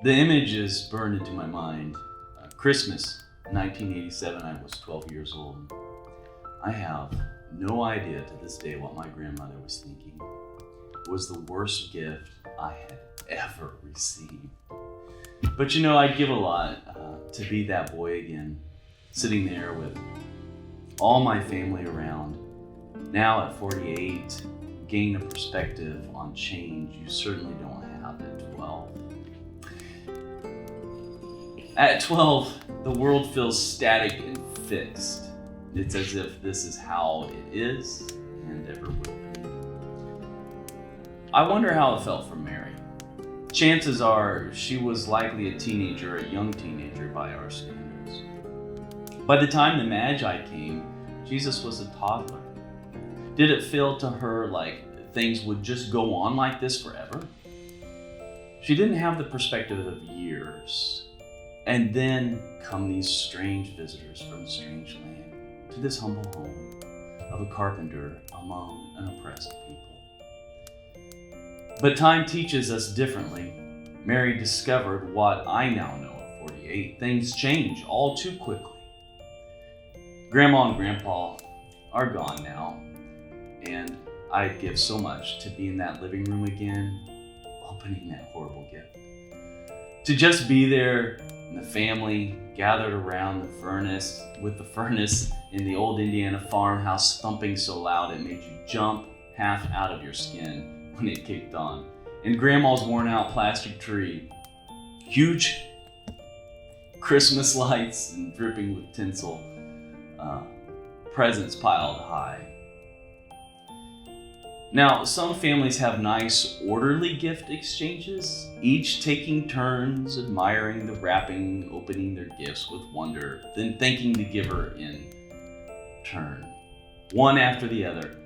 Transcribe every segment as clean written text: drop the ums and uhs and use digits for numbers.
The image is burned into my mind. Christmas 1987, I was 12 years old. I have no idea to this day what my grandmother was thinking. It was the worst gift I had ever received. But I'd give a lot to be that boy again, sitting there with all my family around. Now at 48, gain a perspective on change you certainly don't have at 12. At 12, the world feels static and fixed. It's as if this is how it is and ever will be. I wonder how it felt for Mary. Chances are she was likely a young teenager by our standards. By the time the Magi came, Jesus was a toddler. Did it feel to her like things would just go on like this forever? She didn't have the perspective of years. And then come these strange visitors from a strange land to this humble home of a carpenter among an oppressed people. But time teaches us differently. Mary discovered what I now know at 48. Things change all too quickly. Grandma and Grandpa are gone now, and I'd give so much to be in that living room again, opening that horrible gift. To just be there, and the family gathered around the furnace, with the furnace in the old Indiana farmhouse thumping so loud it made you jump half out of your skin when it kicked on. And Grandma's worn out plastic tree, huge Christmas lights and dripping with tinsel, presents piled high. Now, some families have nice, orderly gift exchanges, each taking turns admiring the wrapping, opening their gifts with wonder, then thanking the giver in turn, one after the other.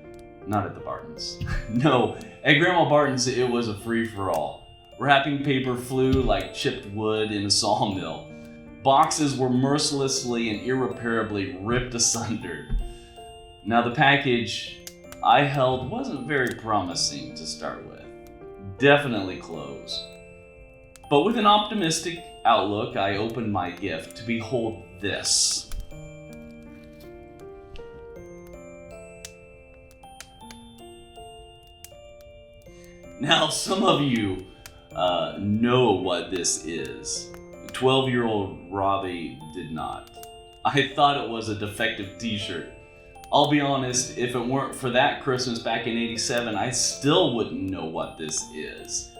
Not at the Bartons. No, at Grandma Barton's, it was a free-for-all. Wrapping paper flew like chipped wood in a sawmill. Boxes were mercilessly and irreparably ripped asunder. Now, the package I held wasn't very promising to start with. Definitely closed. But with an optimistic outlook, I opened my gift to behold this. Now, some of you know what this is. 12-year-old Robbie did not. I thought it was a defective t-shirt. I'll be honest, if it weren't for that Christmas back in '87, I still wouldn't know what this is.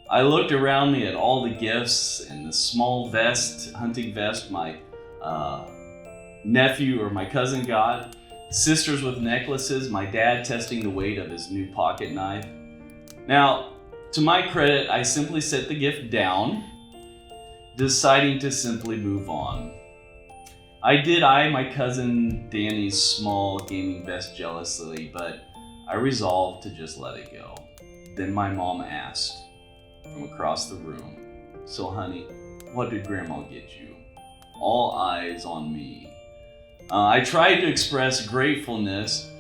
I looked around me at all the gifts and the small hunting vest my nephew or my cousin got, sisters with necklaces, my dad testing the weight of his new pocket knife. Now, to my credit, I simply set the gift down, deciding to simply move on. I did eye my cousin Danny's small gaming vest jealously, but I resolved to just let it go. Then my mom asked from across the room, "So honey, what did Grandma get you?" All eyes on me. I tried to express gratefulness.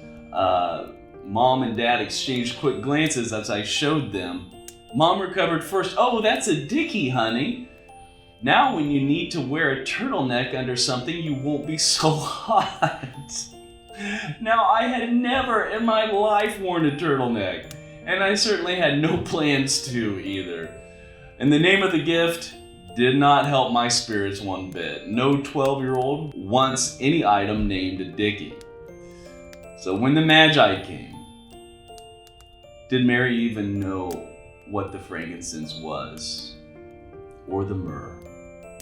Mom and Dad exchanged quick glances as I showed them. Mom recovered first. "Oh, that's a dickie, honey. Now when you need to wear a turtleneck under something, you won't be so hot." Now, I had never in my life worn a turtleneck, and I certainly had no plans to either. And the name of the gift did not help my spirits one bit. No 12-year-old wants any item named a dickie. So when the Magi came, did Mary even know what the frankincense was? Or the myrrh?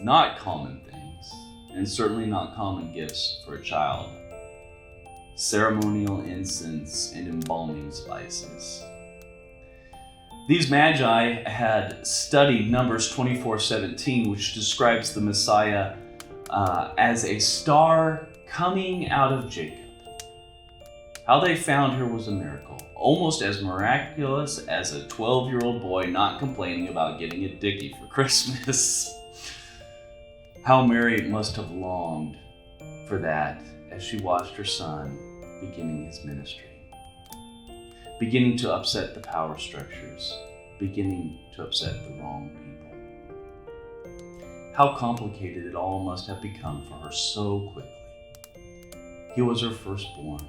Not common things, and certainly not common gifts for a child. Ceremonial incense and embalming spices. These Magi had studied Numbers 24:17, which describes the Messiah as a star coming out of Jacob. How they found her was a miracle, almost as miraculous as a 12-year-old boy not complaining about getting a dickie for Christmas. How Mary must have longed for that as she watched her son beginning his ministry, beginning to upset the power structures, beginning to upset the wrong people. How complicated it all must have become for her so quickly. He was her firstborn.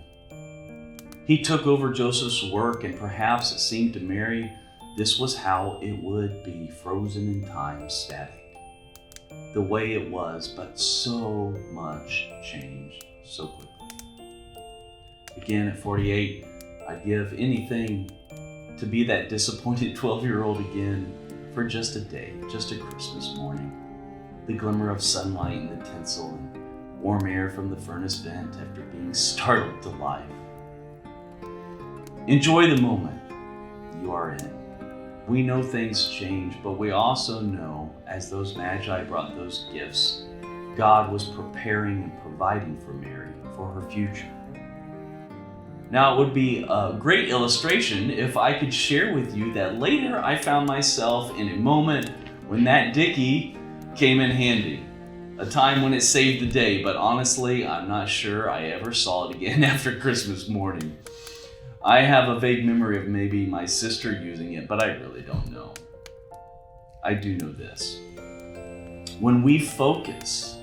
He took over Joseph's work, and perhaps it seemed to Mary this was how it would be, frozen in time, static. The way it was, but so much changed so quickly. Again, at 48, I'd give anything to be that disappointed 12-year-old again for just a day, just a Christmas morning. The glimmer of sunlight and the tinsel and warm air from the furnace vent after being startled to life. Enjoy the moment you are in. We know things change, but we also know, as those magi brought those gifts, God was preparing and providing for Mary for her future. Now, it would be a great illustration if I could share with you that later I found myself in a moment when that Dickie came in handy. A time when it saved the day, but honestly, I'm not sure I ever saw it again after Christmas morning. I have a vague memory of maybe my sister using it, but I really don't know. I do know this. When we focus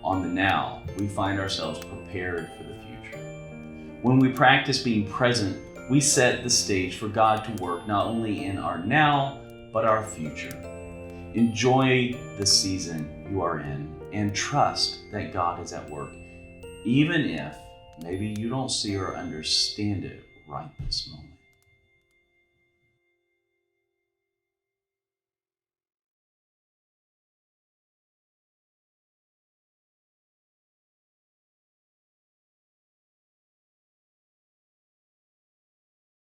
on the now, we find ourselves prepared for the future. When we practice being present, we set the stage for God to work not only in our now, but our future. Enjoy the season you are in and trust that God is at work, even if maybe you don't see or understand it right this moment.